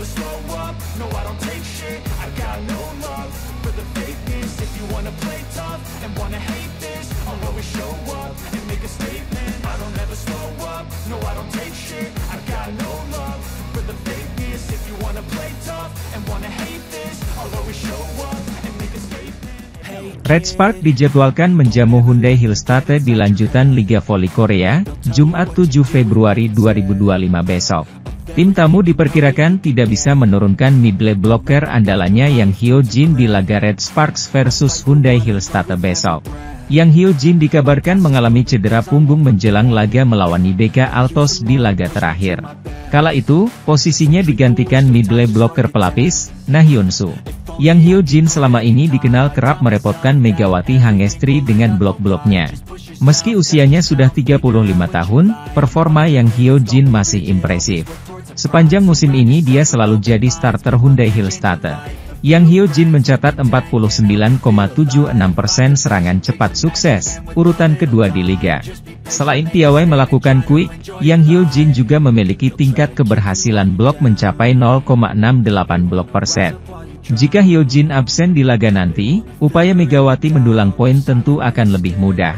never slow up, no I don't take shit. I got no love for the fakeness. If you wanna play tough and wanna hate this, I'll always show up and make a statement. I don't ever slow up, no I don't take shit. I got no love for the fakeness. If you wanna play tough and wanna hate this, I'll always show up and make a statement. Red Spark dijadwalkan menjamu Hyundai Hillstate di lanjutan Liga Voli Korea, Jumat 7 Februari 2025 besok. Tim tamu diperkirakan tidak bisa menurunkan middle blocker andalannya Yang Hyo-jin di laga Red Sparks versus Hyundai Hillstate besok. Yang Hyo-jin dikabarkan mengalami cedera punggung menjelang laga melawan IBK Altos di laga terakhir. Kala itu, posisinya digantikan middle blocker pelapis, Na Hyun-soo. Yang Hyo-jin selama ini dikenal kerap merepotkan Megawati Hangestri dengan blok-bloknya. Meski usianya sudah 35 tahun, performa Yang Hyo-jin masih impresif. Sepanjang musim ini dia selalu jadi starter Hyundai Hillstate. Yang Hyo-jin mencatat 49,76% serangan cepat sukses, urutan kedua di liga. Selain piawai melakukan quick, Yang Hyo-jin juga memiliki tingkat keberhasilan blok mencapai 0,68 blok per set. Jika Hyo-jin absen di laga nanti, upaya Megawati mendulang poin tentu akan lebih mudah.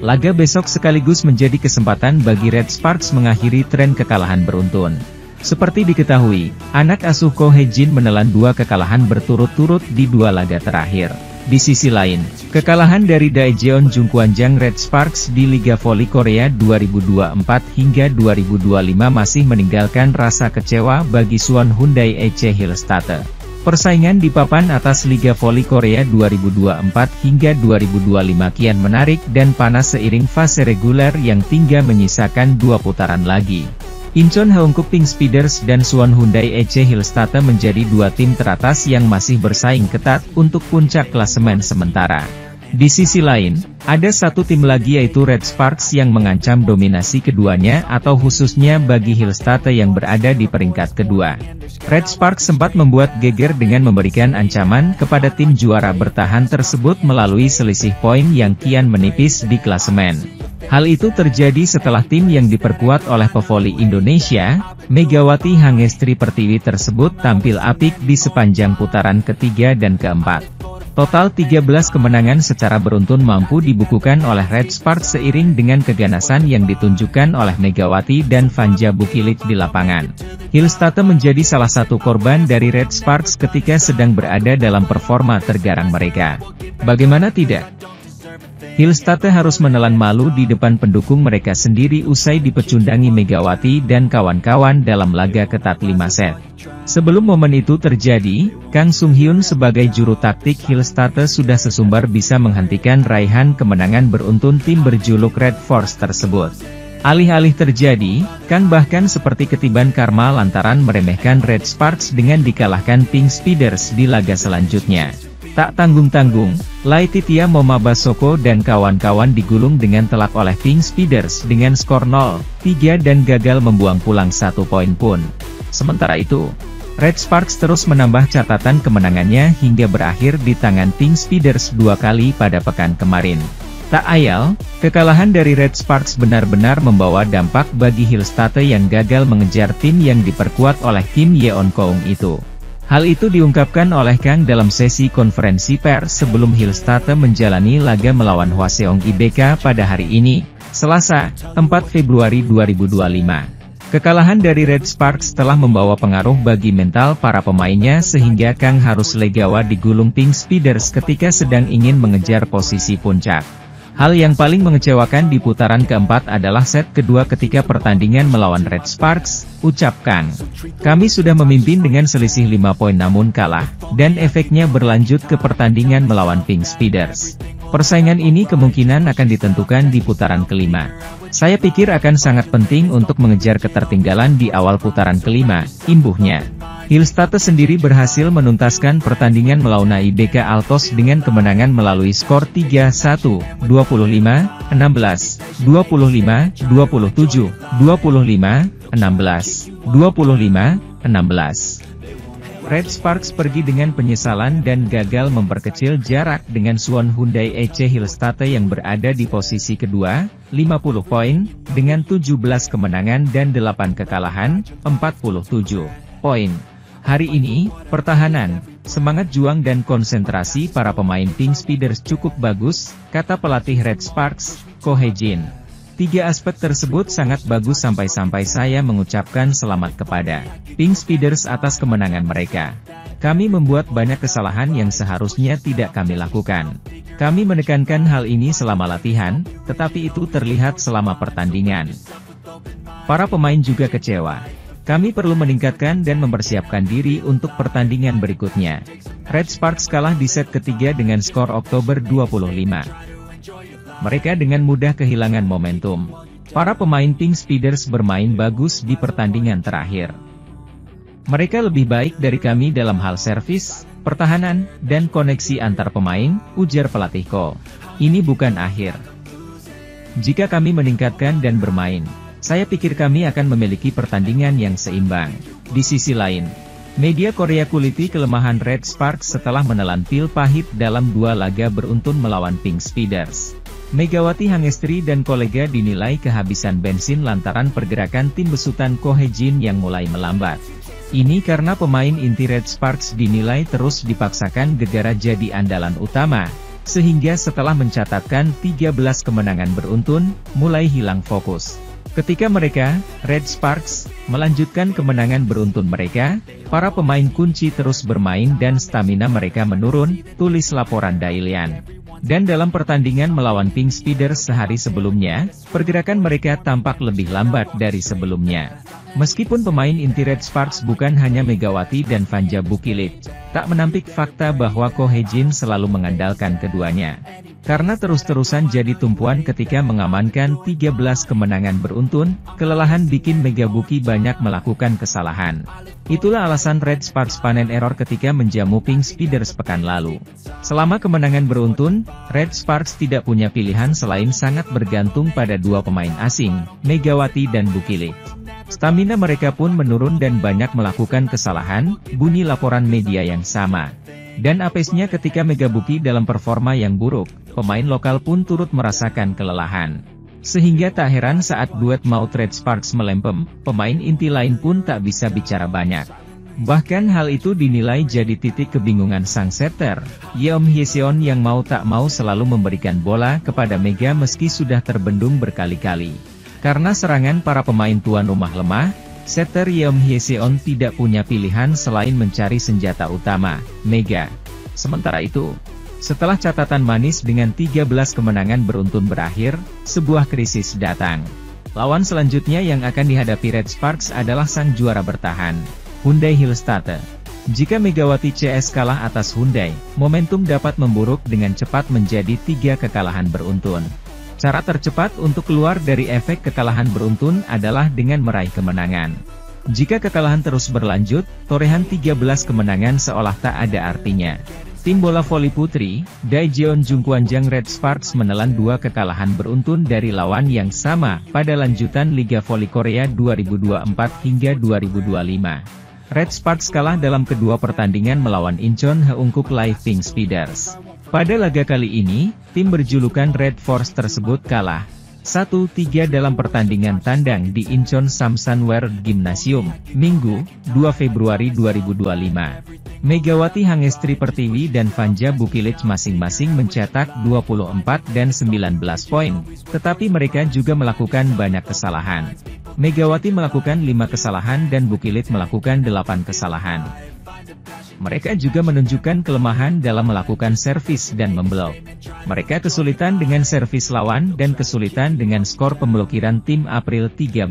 Laga besok sekaligus menjadi kesempatan bagi Red Sparks mengakhiri tren kekalahan beruntun. Seperti diketahui, anak asuh Ko Hae-jin menelan 2 kekalahan berturut-turut di 2 laga terakhir. Di sisi lain, kekalahan dari Daejeon Jungkwanjang Red Sparks di Liga Voli Korea 2024 hingga 2025 masih meninggalkan rasa kecewa bagi Suwon Hyundai EC Hillstate. Persaingan di papan atas Liga Voli Korea 2024 hingga 2025 kian menarik dan panas seiring fase reguler yang tinggal menyisakan 2 putaran lagi. Incheon Haeunkook Pink Speeders dan Suwon Hyundai EC Hillstate menjadi 2 tim teratas yang masih bersaing ketat untuk puncak klasemen sementara. Di sisi lain, ada 1 tim lagi yaitu Red Sparks yang mengancam dominasi keduanya atau khususnya bagi Hillstate yang berada di peringkat kedua. Red Sparks sempat membuat geger dengan memberikan ancaman kepada tim juara bertahan tersebut melalui selisih poin yang kian menipis di klasemen. Hal itu terjadi setelah tim yang diperkuat oleh pevoli Indonesia, Megawati Hangestri Pertiwi tersebut tampil apik di sepanjang putaran ketiga dan keempat. Total 13 kemenangan secara beruntun mampu dibukukan oleh Red Sparks seiring dengan keganasan yang ditunjukkan oleh Megawati dan Vanja Bukilik di lapangan. Hillstate menjadi salah satu korban dari Red Sparks ketika sedang berada dalam performa tergarang mereka. Bagaimana tidak? Hillstate harus menelan malu di depan pendukung mereka sendiri usai dipecundangi Megawati dan kawan-kawan dalam laga ketat 5 set. Sebelum momen itu terjadi, Kang Sung Hyun sebagai juru taktik Hillstate sudah sesumbar bisa menghentikan raihan kemenangan beruntun tim berjuluk Red Force tersebut. Alih-alih terjadi, Kang bahkan seperti ketiban karma lantaran meremehkan Red Sparks dengan dikalahkan Pink Speeders di laga selanjutnya. Tak tanggung-tanggung, Laetitia Momabasoko dan kawan-kawan digulung dengan telak oleh Pink Speeders dengan skor 0-3 dan gagal membuang pulang 1 poin pun. Sementara itu, Red Sparks terus menambah catatan kemenangannya hingga berakhir di tangan Pink Speeders 2 kali pada pekan kemarin. Tak ayal, kekalahan dari Red Sparks benar-benar membawa dampak bagi Hillstate yang gagal mengejar tim yang diperkuat oleh Kim Yeon-keung itu. Hal itu diungkapkan oleh Kang dalam sesi konferensi pers sebelum Hillstate menjalani laga melawan Hwaseong IBK pada hari ini, Selasa, 4 Februari 2025. Kekalahan dari Red Sparks telah membawa pengaruh bagi mental para pemainnya sehingga Kang harus legawa digulung Pink Speeders ketika sedang ingin mengejar posisi puncak. Hal yang paling mengecewakan di putaran keempat adalah set kedua ketika pertandingan melawan Red Sparks, ucap Kang. Kami sudah memimpin dengan selisih 5 poin namun kalah, dan efeknya berlanjut ke pertandingan melawan Pink Speeders. Persaingan ini kemungkinan akan ditentukan di putaran kelima. Saya pikir akan sangat penting untuk mengejar ketertinggalan di awal putaran kelima, imbuhnya. Hillstate sendiri berhasil menuntaskan pertandingan melawan IBK Altos dengan kemenangan melalui skor 3-1, 25-16, 25-27, 25-16, 25-16. Red Sparks pergi dengan penyesalan dan gagal memperkecil jarak dengan Suwon Hyundai EC Hillstate yang berada di posisi kedua, 50 poin, dengan 17 kemenangan dan 8 kekalahan, 47 poin. Hari ini, pertahanan, semangat juang dan konsentrasi para pemain Pink Speeders cukup bagus, kata pelatih Red Sparks, Ko Hye-jin. 3 aspek tersebut sangat bagus sampai-sampai saya mengucapkan selamat kepada Pink Speeders atas kemenangan mereka. Kami membuat banyak kesalahan yang seharusnya tidak kami lakukan. Kami menekankan hal ini selama latihan, tetapi itu terlihat selama pertandingan. Para pemain juga kecewa. Kami perlu meningkatkan dan mempersiapkan diri untuk pertandingan berikutnya. Red Sparks kalah di set ketiga dengan skor Oktober 25. Mereka dengan mudah kehilangan momentum. Para pemain Pink Speeders bermain bagus di pertandingan terakhir. Mereka lebih baik dari kami dalam hal servis, pertahanan, dan koneksi antar pemain, ujar pelatih Ko. Ini bukan akhir. Jika kami meningkatkan dan bermain, saya pikir kami akan memiliki pertandingan yang seimbang. Di sisi lain, media Korea kuliti kelemahan Red Sparks setelah menelan pil pahit dalam 2 laga beruntun melawan Pink Speeders. Megawati Hangestri dan kolega dinilai kehabisan bensin lantaran pergerakan tim besutan Ko Hye-jin yang mulai melambat. Ini karena pemain inti Red Sparks dinilai terus dipaksakan gegara jadi andalan utama, sehingga setelah mencatatkan 13 kemenangan beruntun, mulai hilang fokus. Ketika mereka, Red Sparks, melanjutkan kemenangan beruntun mereka, para pemain kunci terus bermain dan stamina mereka menurun, tulis laporan Dailian. Dan dalam pertandingan melawan Pink Speeders sehari sebelumnya, pergerakan mereka tampak lebih lambat dari sebelumnya. Meskipun pemain inti Red Sparks bukan hanya Megawati dan Vanja Bukilit, tak menampik fakta bahwa Ko Hye-jin selalu mengandalkan keduanya. Karena terus-terusan jadi tumpuan ketika mengamankan 13 kemenangan beruntun, kelelahan bikin Megabuki banyak melakukan kesalahan. Itulah alasan Red Sparks panen error ketika menjamu Pink Speeders pekan lalu. Selama kemenangan beruntun, Red Sparks tidak punya pilihan selain sangat bergantung pada 2 pemain asing, Megawati dan Bukilit. Stamina mereka pun menurun dan banyak melakukan kesalahan, bunyi laporan media yang sama. Dan apesnya ketika Megabuki dalam performa yang buruk, pemain lokal pun turut merasakan kelelahan. Sehingga tak heran saat duet maut Red Sparks melempem, pemain inti lain pun tak bisa bicara banyak. Bahkan hal itu dinilai jadi titik kebingungan sang setter, Yeom Hye-seon yang mau tak mau selalu memberikan bola kepada Mega meski sudah terbendung berkali-kali. Karena serangan para pemain tuan rumah lemah, setter Yeom Hye-seon tidak punya pilihan selain mencari senjata utama, Mega. Sementara itu, setelah catatan manis dengan 13 kemenangan beruntun berakhir, sebuah krisis datang. Lawan selanjutnya yang akan dihadapi Red Sparks adalah sang juara bertahan, Hyundai Hillstatte. Jika Megawati CS kalah atas Hyundai, momentum dapat memburuk dengan cepat menjadi 3 kekalahan beruntun. Cara tercepat untuk keluar dari efek kekalahan beruntun adalah dengan meraih kemenangan. Jika kekalahan terus berlanjut, torehan 13 kemenangan seolah tak ada artinya. Tim bola voli putri, Daejeon Jungkwanjang Red Sparks menelan 2 kekalahan beruntun dari lawan yang sama pada lanjutan Liga Voli Korea 2024 hingga 2025. Red Sparks kalah dalam kedua pertandingan melawan Incheon Haeunkook Live Pink Speeders. Pada laga kali ini, tim berjulukan Red Force tersebut kalah 1-3 dalam pertandingan tandang di Incheon Samsunwear Gymnasium, Minggu, 2 Februari 2025. Megawati Hangestri Pertiwi dan Vanja Bukilit masing-masing mencetak 24 dan 19 poin, tetapi mereka juga melakukan banyak kesalahan. Megawati melakukan 5 kesalahan dan Bukilit melakukan 8 kesalahan. Mereka juga menunjukkan kelemahan dalam melakukan servis dan memblok. Mereka kesulitan dengan servis lawan dan kesulitan dengan skor pemblokiran tim April 13.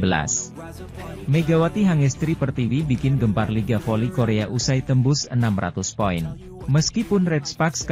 Megawati Hangestri Pertiwi bikin gempar Liga Voli Korea usai tembus 600 poin. Meskipun Red Sparks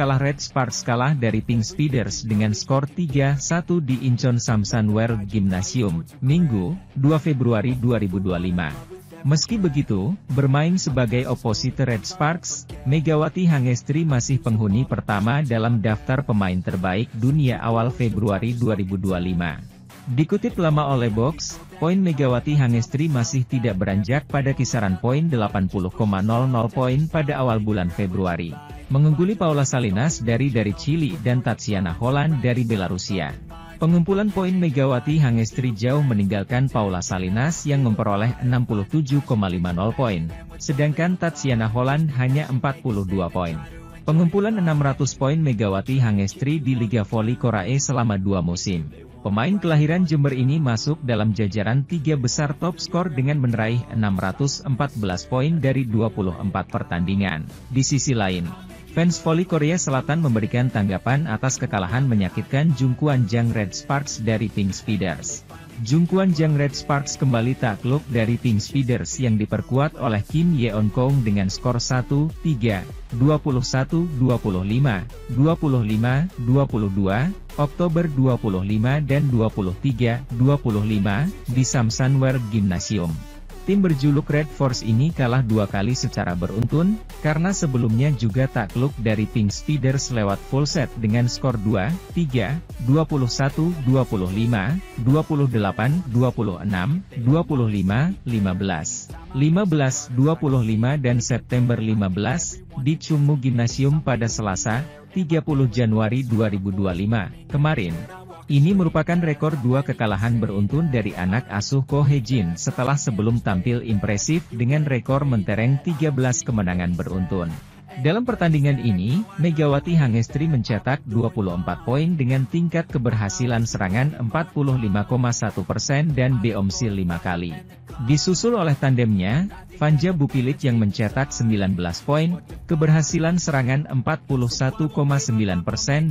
kalah dari Pink Speeders dengan skor 3-1 di Incheon Samsunwear Gymnasium, Minggu, 2 Februari 2025. Meski begitu, bermain sebagai oposite Red Sparks, Megawati Hangestri masih penghuni pertama dalam daftar pemain terbaik dunia awal Februari 2025. Dikutip lama oleh Box, poin Megawati Hangestri masih tidak beranjak pada kisaran poin 80,00 poin pada awal bulan Februari, mengungguli Paula Salinas dari Chili dan Tatsiana Holland dari Belarusia. Pengumpulan poin Megawati Hangestri jauh meninggalkan Paula Salinas yang memperoleh 67,50 poin, sedangkan Tatsiana Holland hanya 42 poin. Pengumpulan 600 poin Megawati Hangestri di Liga Voli Korae selama 2 musim. Pemain kelahiran Jember ini masuk dalam jajaran 3 besar top skor dengan meraih 614 poin dari 24 pertandingan. Di sisi lain, fans voli Korea Selatan memberikan tanggapan atas kekalahan menyakitkan Jungkwon Jang Red Sparks dari Pink Speeders. Jungkwon Jang Red Sparks kembali takluk dari Pink Speeders yang diperkuat oleh Kim Yeon Kong dengan skor 1-3, 21-25, 25-22, Oktober 25 dan 23-25 di Samsonware Gymnasium. Tim berjuluk Red Force ini kalah 2 kali secara beruntun, karena sebelumnya juga takluk dari Pink Speeders lewat full set dengan skor 2-3, 21-25, 28-26, 25-15, 15-25 dan September 15, di Chungmu Gymnasium pada Selasa, 30 Januari 2025, kemarin. Ini merupakan rekor 2 kekalahan beruntun dari anak asuh Ko Hye-jin setelah sebelum tampil impresif dengan rekor mentereng 13 kemenangan beruntun. Dalam pertandingan ini, Megawati Hangestri mencetak 24 poin dengan tingkat keberhasilan serangan 45,1% dan beomsil 5 kali. Disusul oleh tandemnya, Vanja Bukilit yang mencetak 19 poin, keberhasilan serangan 41,9%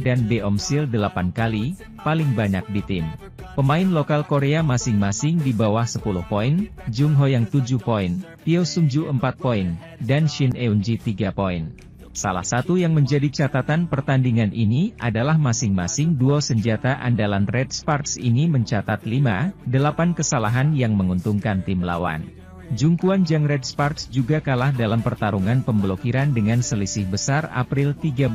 dan beomsil 8 kali, paling banyak di tim. Pemain lokal Korea masing-masing di bawah 10 poin, Jung Ho Yang 7 poin, Pyo Sung-ju 4 poin, dan Shin Eun-ji 3 poin. Salah satu yang menjadi catatan pertandingan ini adalah masing-masing duo senjata andalan Red Sparks ini mencatat 5-8 kesalahan yang menguntungkan tim lawan. Jungkwon Jang Red Sparks juga kalah dalam pertarungan pemblokiran dengan selisih besar April 13,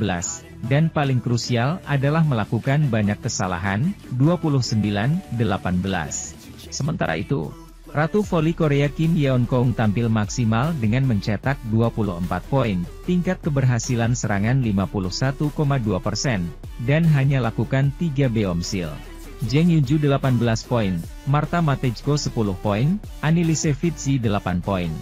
dan paling krusial adalah melakukan banyak kesalahan, 29-18. Sementara itu, Ratu Voli Korea Kim Yeon Kong tampil maksimal dengan mencetak 24 poin, tingkat keberhasilan serangan 51,2%, dan hanya lakukan 3 beomsil. Jang Yunju 18 poin, Marta Matejko 10 poin, Annelise Fitzi 8 poin.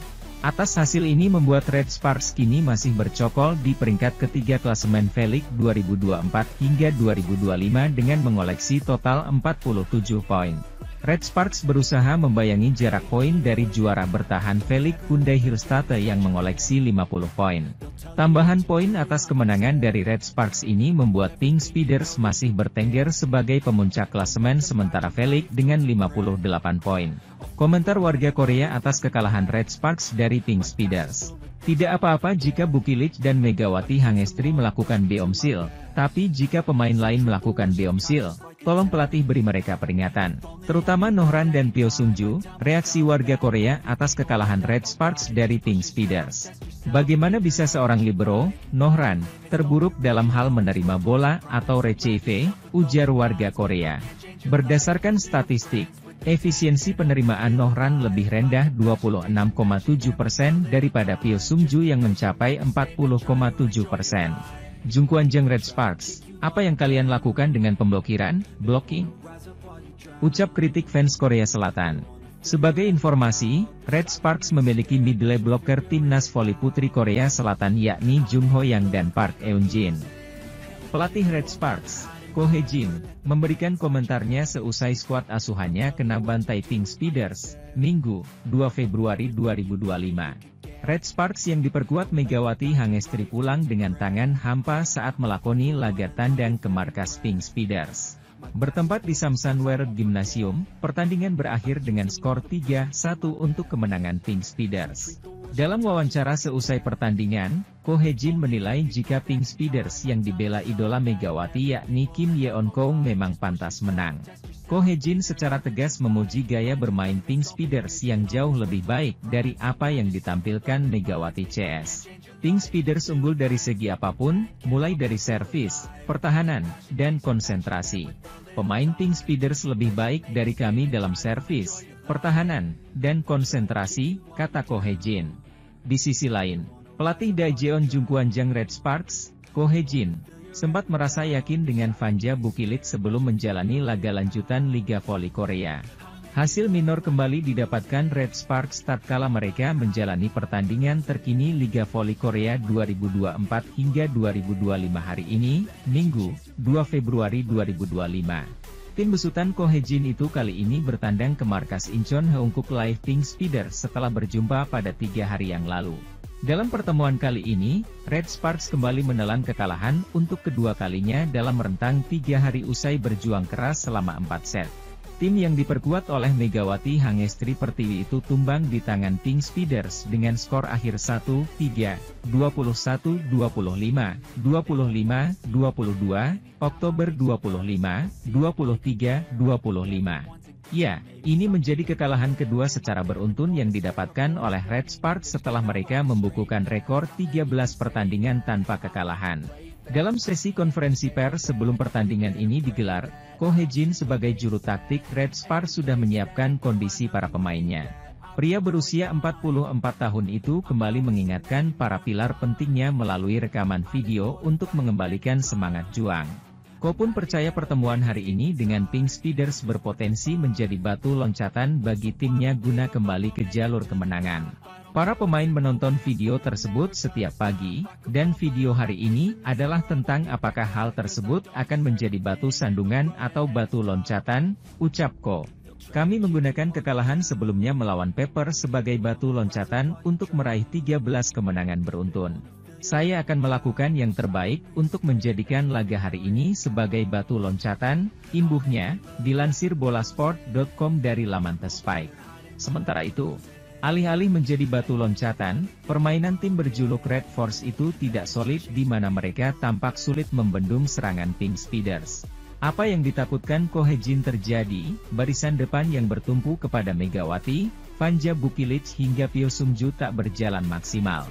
Atas hasil ini membuat Red Sparks kini masih bercokol di peringkat ketiga klasemen Velik 2024 hingga 2025 dengan mengoleksi total 47 poin. Red Sparks berusaha membayangi jarak poin dari juara bertahan Velik Hyundai Hillstatt yang mengoleksi 50 poin. Tambahan poin atas kemenangan dari Red Sparks ini membuat Pink Speeders masih bertengger sebagai pemuncak klasemen sementara Velik dengan 58 poin. Komentar warga Korea atas kekalahan Red Sparks dari Pink Speeders. Tidak apa-apa jika Bukilit dan Megawati Hangestri melakukan beomsil, tapi jika pemain lain melakukan beomsil, tolong pelatih beri mereka peringatan. Terutama Nohran dan Pyo Sung-ju, reaksi warga Korea atas kekalahan Red Sparks dari Pink Speeders. Bagaimana bisa seorang libero, Nohran, terburuk dalam hal menerima bola atau receive, ujar warga Korea. Berdasarkan statistik, efisiensi penerimaan Nohran lebih rendah 26,7% daripada Pyo Sung-ju yang mencapai 40,7%. Jungkwon Jang Red Sparks, apa yang kalian lakukan dengan pemblokiran, blocking? Ucap kritik fans Korea Selatan. Sebagai informasi, Red Sparks memiliki middle blocker timnas voli putri Korea Selatan yakni Jung Ho Yang dan Park Eun-jin. Pelatih Red Sparks, Ko Hye-jin, memberikan komentarnya seusai skuad asuhannya kena bantai Pink Speeders, Minggu, 2 Februari 2025. Red Sparks yang diperkuat Megawati Hangestri pulang dengan tangan hampa saat melakoni laga tandang ke markas Pink Speeders. Bertempat di Samsonware Gymnasium, pertandingan berakhir dengan skor 3-1 untuk kemenangan Pink Speeders. Dalam wawancara seusai pertandingan, Ko Hye-jin menilai jika Pink Speeders yang dibela idola Megawati yakni Kim Yeon Kong memang pantas menang. Ko Hye-jin secara tegas memuji gaya bermain Pink Speeders yang jauh lebih baik dari apa yang ditampilkan Megawati CS. Pink Speeders unggul dari segi apapun, mulai dari servis, pertahanan, dan konsentrasi. Pemain Pink Speeders lebih baik dari kami dalam servis, pertahanan, dan konsentrasi, kata Ko Hye-jin. Di sisi lain, pelatih Daejeon Jungkwon Jang Red Sparks, Ko Hye-jin, sempat merasa yakin dengan Vanja Bukilid sebelum menjalani laga lanjutan Liga Voli Korea. Hasil minor kembali didapatkan Red Sparks tatkala mereka menjalani pertandingan terkini Liga Voli Korea 2024 hingga 2025 hari ini, Minggu, 2 Februari 2025. Tim besutan Ko Hye-jin itu kali ini bertandang ke markas Incheon Haeungguk Live Pink Speeders setelah berjumpa pada 3 hari yang lalu. Dalam pertemuan kali ini, Red Sparks kembali menelan kekalahan untuk kedua kalinya dalam rentang 3 hari usai berjuang keras selama 4 set. Tim yang diperkuat oleh Megawati Hangestri Pertiwi itu tumbang di tangan Pink Speeders dengan skor akhir 1-3, 21-25, 25-22, Oktober 25, 23-25. Ya, ini menjadi kekalahan kedua secara beruntun yang didapatkan oleh Red Sparks setelah mereka membukukan rekor 13 pertandingan tanpa kekalahan. Dalam sesi konferensi pers sebelum pertandingan ini digelar, Ko Hye-jin sebagai juru taktik Red Sparks sudah menyiapkan kondisi para pemainnya. Pria berusia 44 tahun itu kembali mengingatkan para pilar pentingnya melalui rekaman video untuk mengembalikan semangat juang. Ko pun percaya pertemuan hari ini dengan Pink Speeders berpotensi menjadi batu loncatan bagi timnya guna kembali ke jalur kemenangan. Para pemain menonton video tersebut setiap pagi, dan video hari ini adalah tentang apakah hal tersebut akan menjadi batu sandungan atau batu loncatan, ucap Ko. Kami menggunakan kekalahan sebelumnya melawan Pepper sebagai batu loncatan untuk meraih 13 kemenangan beruntun. Saya akan melakukan yang terbaik untuk menjadikan laga hari ini sebagai batu loncatan, imbuhnya, dilansir bolasport.com dari laman The Spike. Sementara itu, alih-alih menjadi batu loncatan, permainan tim berjuluk Red Force itu tidak solid di mana mereka tampak sulit membendung serangan Pink Speeders. Apa yang ditakutkan Ko Hye-jin terjadi, barisan depan yang bertumpu kepada Megawati, Vanja Bukilid hingga Pyo Sung-ju tak berjalan maksimal.